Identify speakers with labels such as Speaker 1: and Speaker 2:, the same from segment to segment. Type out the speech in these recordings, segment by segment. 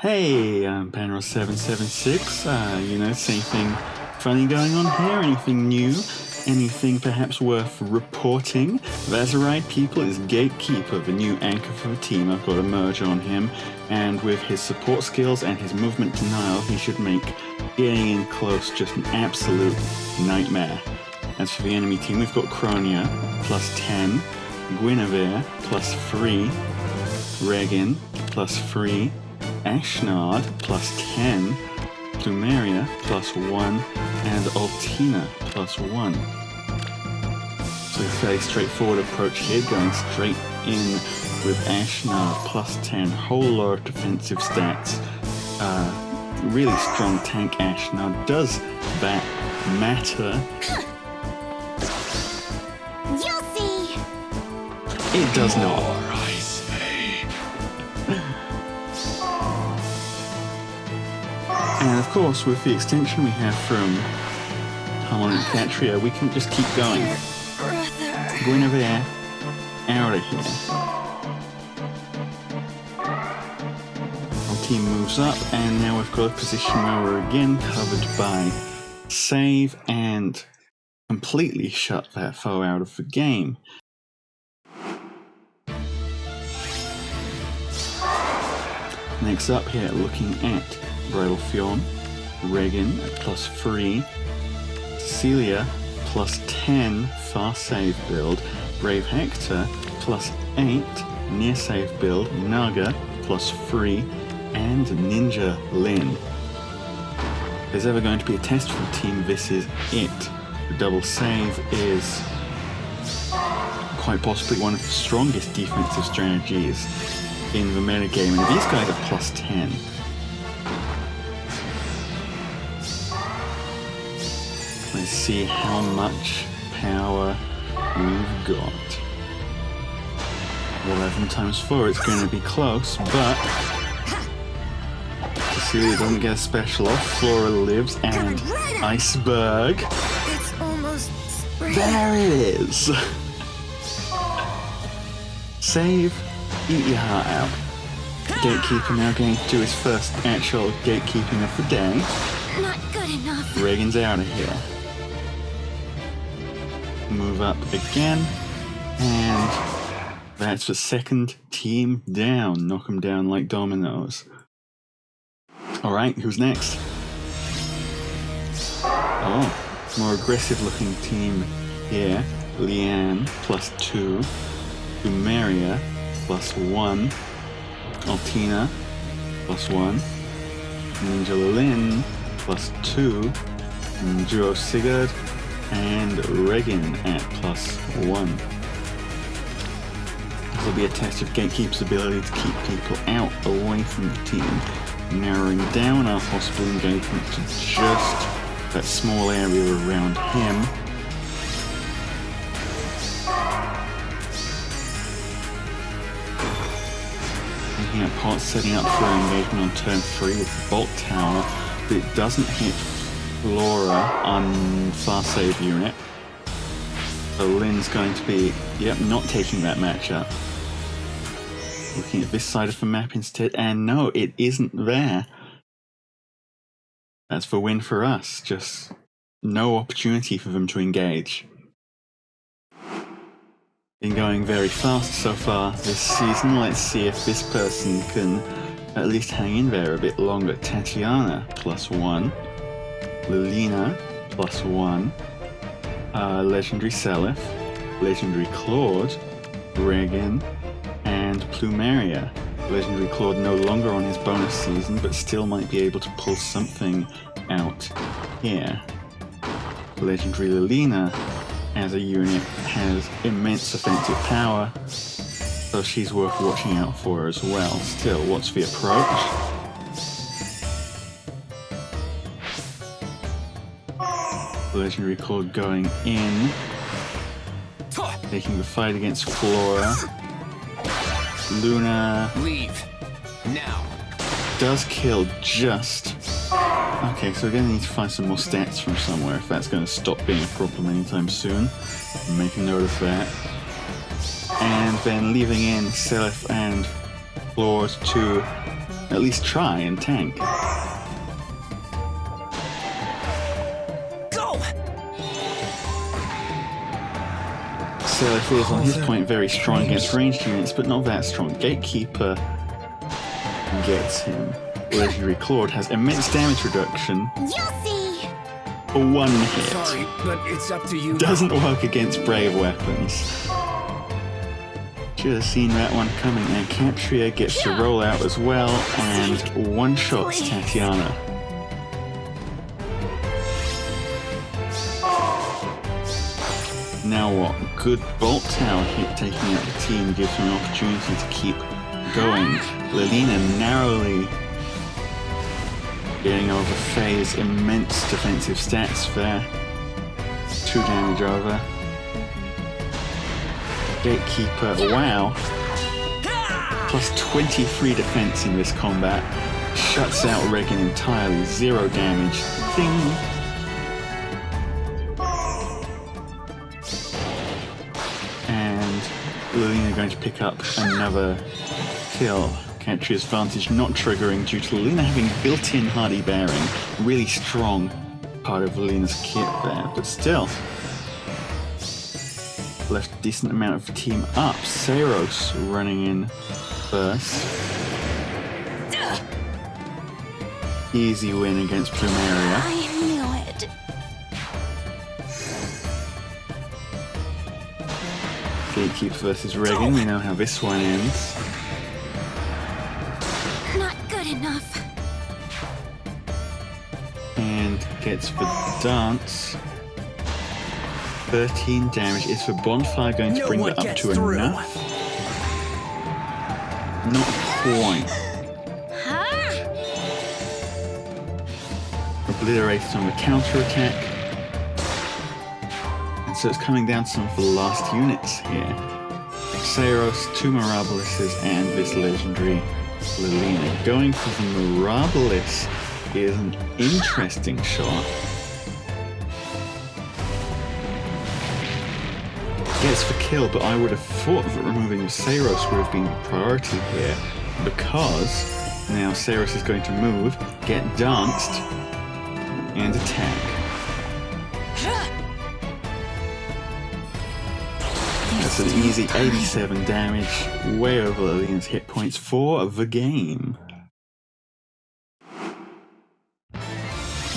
Speaker 1: Hey, I'm Penrost776. You know, anything funny going on here? Anything new? Anything perhaps worth reporting? That's right, people, it's Gatekeeper, the new anchor for the team. I've got a merge on him, and with his support skills and his movement denial, he should make getting in close just an absolute nightmare. As for the enemy team, we've got Cronia, plus 10, Guinevere, plus 3, Regan, plus 3, Ashnard, plus 10, Plumeria, plus 1, and Altina, plus 1. So a fairly straightforward approach here, going straight in with Ashnard, plus 10, whole lot of defensive stats. Really strong tank Ashnard. Does that matter?
Speaker 2: You'll see!
Speaker 1: It does not. And of course, with the extension we have from Harmonic Catria, we can just keep going. Guinevere, out of here. Our team moves up, and now we've got a position where we're again covered by save and completely shut that foe out of the game. Next up here, looking at Bridal Fionn, Regan at plus 3, Cecilia plus 10, fast save build, Brave Hector plus 8, near save build, Naga plus 3, and Ninja Lyn. If there's ever going to be a test for the team, this is it. The double save is quite possibly one of the strongest defensive strategies in the metagame, and these guys are plus 10. Let's see how much power we've got. 11 times 4, it's going to be close, but Cecilia doesn't get a special off. Flora lives, and Iceberg.
Speaker 2: It's almost spring.
Speaker 1: There it is! Save, eat your heart out. Gatekeeper now going to do his first actual gatekeeping of the day.
Speaker 2: Not good enough.
Speaker 1: Regan's out of here. Move up again, and that's the second team down. Knock them down like dominoes. Alright, who's next? Oh, more aggressive looking team here. Lyon, plus 2. Plumeria, plus 1. Altina, plus 1. Ninja Lyn, plus 2. Duo Sigurd, and Regan at plus 1. This will be a test of Gatekeeper's ability to keep people out away from the team, narrowing down our possible engagement to just that small area around him. Looking at Pot setting up for engagement on turn 3 with the Bolt Tower, but it doesn't hit Flora on fast save unit. So Lyn's going to be, not taking that matchup. Looking at this side of the map instead, and no, it isn't there. That's the win for us. Just no opportunity for them to engage. Been going very fast so far this season. Let's see if this person can at least hang in there a bit longer. Tatiana, plus 1. Lilina, plus 1. Legendary Seliph, Legendary Claude, Regan, and Plumeria. Legendary Claude no longer on his bonus season, but still might be able to pull something out here. Legendary Lilina, as a unit, has immense offensive power, so she's worth watching out for as well. Still, what's the approach? Legendary Claude going in, taking the fight against Flora. Luna
Speaker 3: leave now.
Speaker 1: Does kill just. Okay, so we're going to need to find some more stats from somewhere if that's going to stop being a problem anytime soon. Make a note of that. And then leaving in Seliph and Claude to at least try and tank. Cecilia is on his point very strong against ranged units, but not that strong. Gatekeeper gets him. Legendary Claude has immense damage reduction
Speaker 2: You'll see.
Speaker 1: for one hit.
Speaker 3: Sorry, but it's up to you.
Speaker 1: Doesn't work against brave weapons. Should have seen that one coming. And Catria gets to roll out as well and one-shots Tatiana. Now what? Good bolt tower hit taking out the team gives him an opportunity to keep going. Lilina narrowly getting over Faye's immense defensive stats there. 2 damage over. Gatekeeper, wow. Plus 23 defense in this combat. Shuts out Regan entirely. 0 damage. Ding! And Lilina going to pick up another kill. Catria's advantage not triggering due to Lilina having built-in hardy bearing. Really strong part of Lilina's kit there, but still. Left a decent amount of team up. Saros running in first. Easy win against Plumeria.
Speaker 2: I knew it.
Speaker 1: Gatekeeper versus Regan. We know how this one ends.
Speaker 2: Not good enough.
Speaker 1: And gets the dance. 13 damage. Is the bonfire going to bring that up to enough? Not quite.
Speaker 2: Huh?
Speaker 1: Obliterated on the counter-attack. And so it's coming down to some of the last units here. Saros, 2 Mirabilises, and this legendary Lilina. Going for the Mirabilis is an interesting shot. Gets the kill, but I would have thought that removing Saros would have been the priority here, because now Saros is going to move, get danced, and attack. That's an easy 87 damage, way over Lilina's hit points for the game.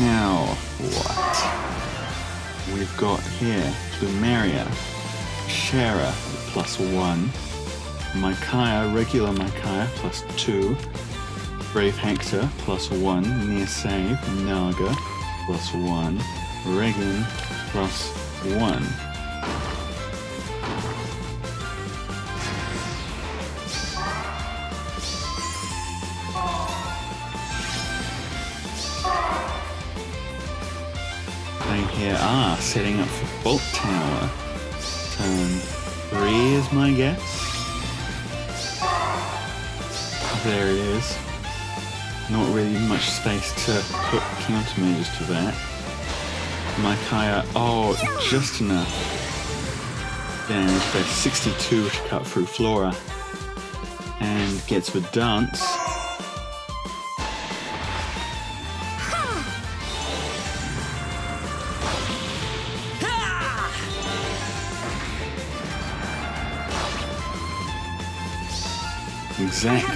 Speaker 1: Now, what? We've got here Plumeria, Shara, +1, Micaiah, regular Micaiah, +2, Brave Hector, +1, Near Save, Naga, +1, Regan, +1. They here are setting up for Bolt Tower. Turn 3 is my guess. There it is. Not really much space to put countermeasures to that. Micaiah, oh, just enough damage for 62 to cut through Flora. And gets the dance. Exact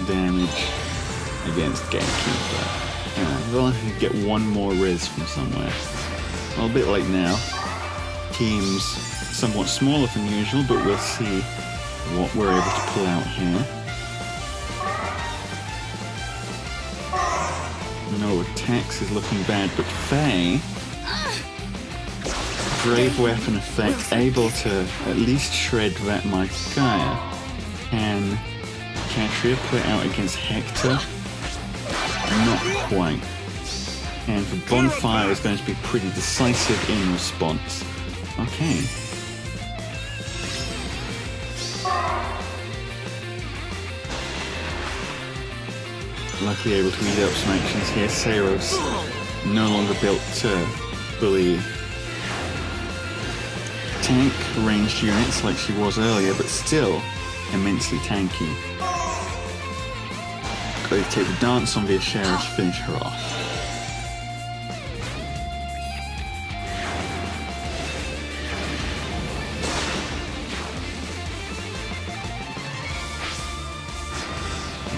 Speaker 1: damage against Gatekeeper. We'll only get one more Riz from somewhere. Well, a bit late now. Team's somewhat smaller than usual, but we'll see what we're able to pull out here. No attacks is looking bad, but Faye, brave weapon effect, able to at least shred that Micaiah. Can Catria put it out against Hector? Not quite. And the bonfire is going to be pretty decisive in response. Okay. Luckily able to eat up some actions here. Saros no longer built to fully tank ranged units like she was earlier, but still immensely tanky. They take the dance on the Ashnard to finish her off.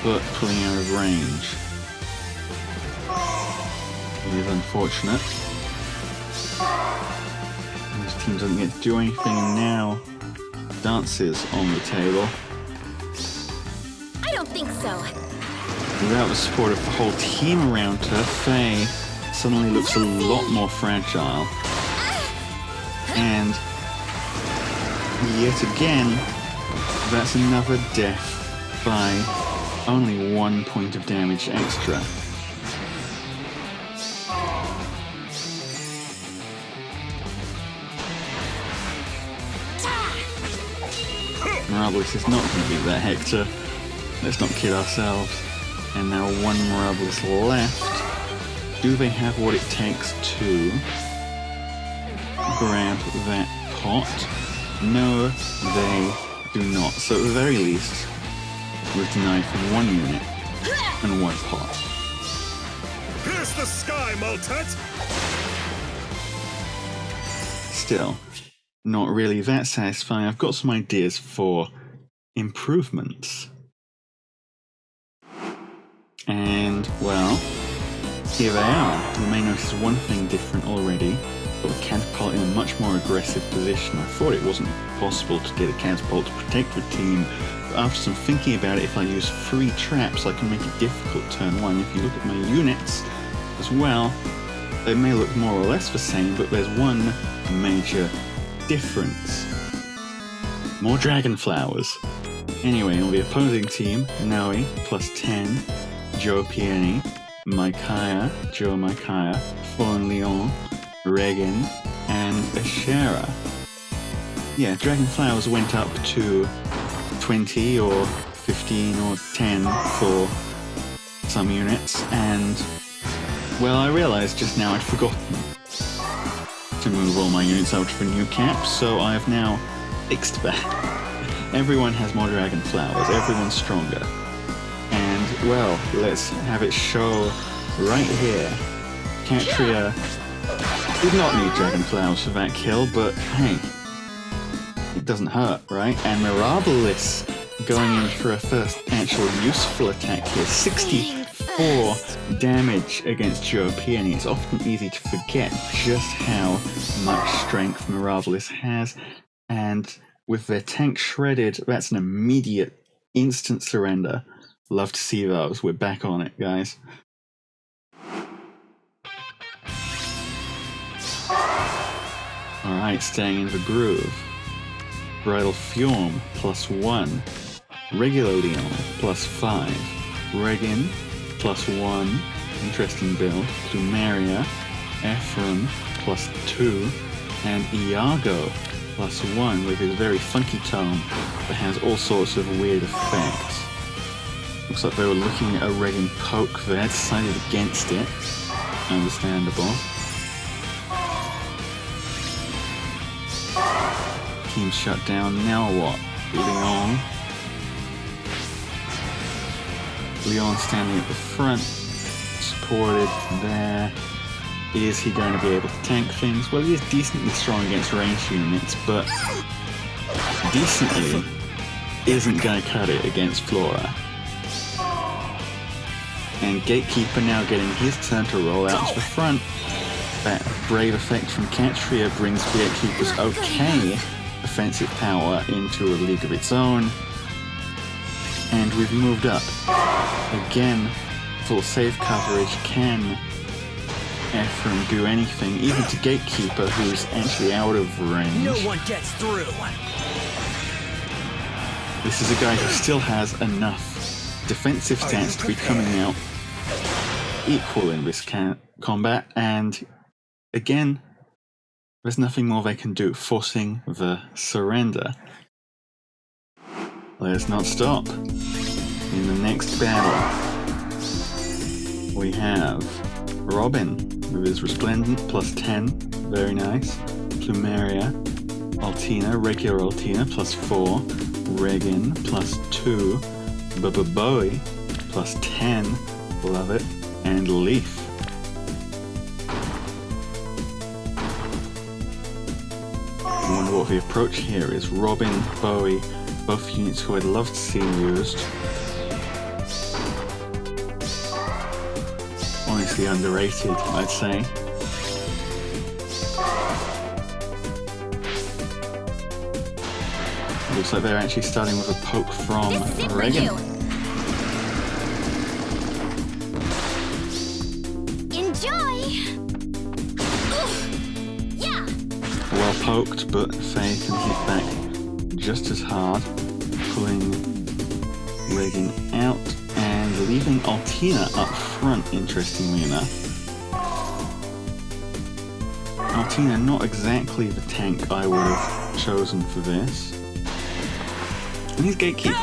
Speaker 1: But pulling out of range. It is unfortunate. This team doesn't get to do anything, and now dances on the table.
Speaker 2: I don't think so.
Speaker 1: Without the support of the whole team around her, Faye suddenly looks a lot more fragile. And yet again, that's another death by only 1 point of damage extra. Mirabilis is not going to beat that Hector. Let's not kid ourselves. And now one Mirabilis left. Do they have what it takes to grab that pot? No, they do not. So at the very least, we've denied from 1 unit and 1 pot.
Speaker 3: Pierce the sky, Molten!
Speaker 1: Still, not really that satisfying. I've got some ideas for improvements. And, well, here they are. You may notice one thing different already. Got the catapult in a much more aggressive position. I thought it wasn't possible to get a catapult to protect the team, but after some thinking about it, if I use 3 traps, I can make it difficult turn 1. If you look at my units as well, they may look more or less the same, but there's one major difference. More dragon flowers. Anyway, on the opposing team, Nowi plus 10, Duo Peony, Micaiah, Fallen Lyon, Regan, and Ashnard. Yeah, dragon flowers went up to 20 or 15 or 10 for some units, and well, I realized just now I'd forgotten to move all my units out to the new cap, so I have now fixed that. Everyone has more dragon flowers, everyone's stronger. And, well, let's have it show right here. Cetria did not need dragon flowers for that kill, but hey, it doesn't hurt, right? And Mirabilis going in for a first actual useful attack here. 64 damage against Duo Peony. It's often easy to forget just how much strength Mirabilis has, and with their tank shredded, that's an immediate, instant surrender. Love to see those. We're back on it, guys. Alright, staying in the groove. Bridal Fjorm plus 1. Regular Lyon plus 5. Regan plus 1. Interesting build. Plumeria. Ephraim plus 2. And Iago plus 1 with his very funky tome that has all sorts of weird effects. Looks like they were looking at a Regan poke there, decided against it. Understandable. Team shut down, now what? Lyon standing at the front, supported there. Is he going to be able to tank things? Well, he is decently strong against ranged units, but decently isn't going to cut it against Flora. And Gatekeeper now getting his turn to roll out to the front. That brave effect from Cetria brings Gatekeeper's okay offensive power into a league of its own. And we've moved up. Again, full save coverage. Can Ephraim do anything, even to Gatekeeper, who's actually out of range?
Speaker 3: No one gets through.
Speaker 1: This is a guy who still has enough defensive stats to be coming out equal in this combat, and again, there's nothing more they can do, forcing the surrender. Let's not stop. In the next battle, we have Robin with his Resplendent plus 10, very nice. Plumeria, Altina, regular Altina plus 4, Regan plus 2, Boey plus 10. Love it. And Leaf. I wonder what the approach here is. Robin, Boey, both units who I'd love to see used. Honestly underrated, I'd say. Looks like they're actually starting with a poke from Regan.
Speaker 2: Enjoy! Yeah!
Speaker 1: Well poked, but Faye can hit back just as hard, pulling Regan out and leaving Altina up front, interestingly enough. Altina, not exactly the tank I would have chosen for this. And he's Gatekeeper.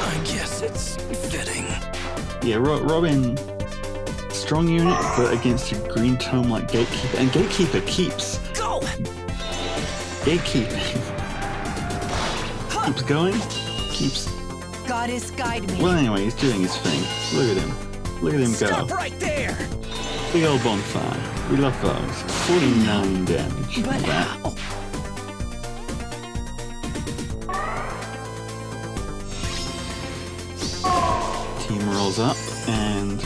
Speaker 3: I guess it's fitting.
Speaker 1: Yeah, Robin, strong unit, but against a green tome like Gatekeeper. And Gatekeeper keeps...
Speaker 3: Go!
Speaker 1: Gatekeeping. Keeps going. Keeps...
Speaker 4: Goddess, guide me.
Speaker 1: Well, anyway, he's doing his thing. Look at him. Look at him go.
Speaker 3: Stop right there!
Speaker 1: Big old bonfire. We love those. 49 damage.
Speaker 4: But how?
Speaker 1: Team rolls up and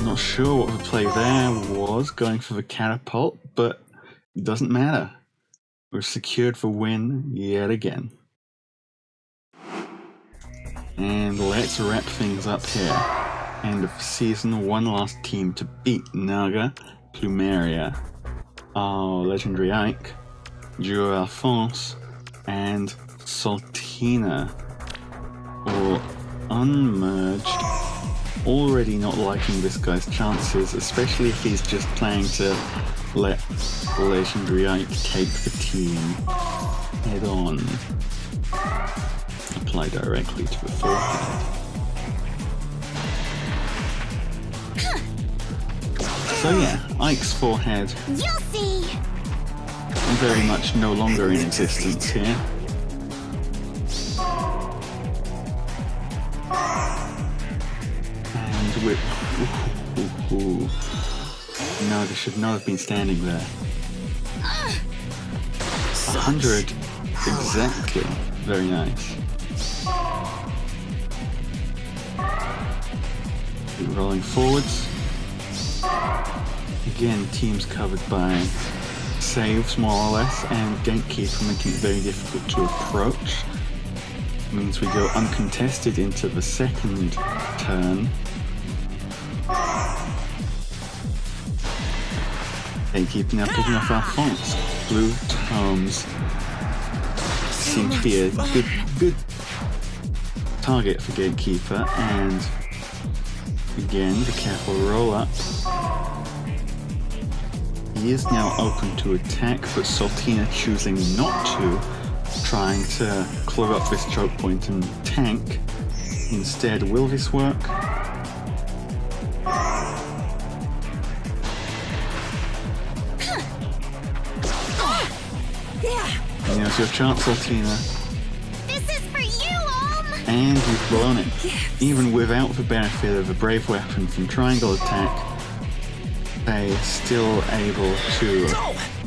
Speaker 1: not sure what the play there was, going for the catapult, but it doesn't matter. We've secured the win yet again. And let's wrap things up here. End of season, one last team to beat: Naga, Plumeria, our legendary Ike, Duo Alphonse, and Saltina. All unmerged. Already not liking this guy's chances, especially if he's just planning to let legendary Ike take the team head on. Apply directly to the forehead. So yeah, Ike's forehead
Speaker 2: You'll see!
Speaker 1: very much no longer in existence here. And with... No, they should not have been standing there. 100 exactly. Very nice. Keep rolling forwards. Again, teams covered by saves, more or less, and Gatekeeper making it very difficult to approach. Means we go uncontested into the second turn. Gatekeeper now picking off Alphonse. Blue tomes seem to be a good target for Gatekeeper, and again, the careful roll up. He is now open to attack, but Saltina choosing not to, trying to clog up this choke point and tank. Instead, will this work? And here's your chance, Altina.
Speaker 2: This is for you,
Speaker 1: And you've blown it. Even without the benefit of a brave weapon from triangle attack, they're still able to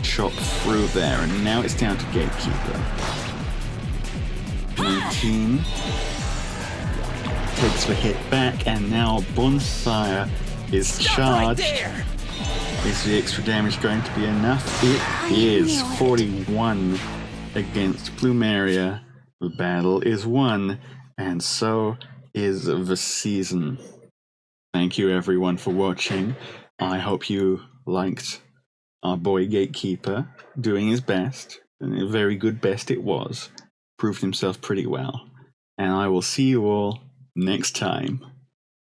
Speaker 1: chop through there, and now it's down to Gatekeeper. 19 takes the hit back, and now Bonfire is charged. Is the extra damage going to be enough? It is. 41 against Plumeria. The battle is won, and so is the season. Thank you everyone for watching. I hope you liked our boy Gatekeeper doing his best, and a very good best it was. Proved himself pretty well. And I will see you all next time.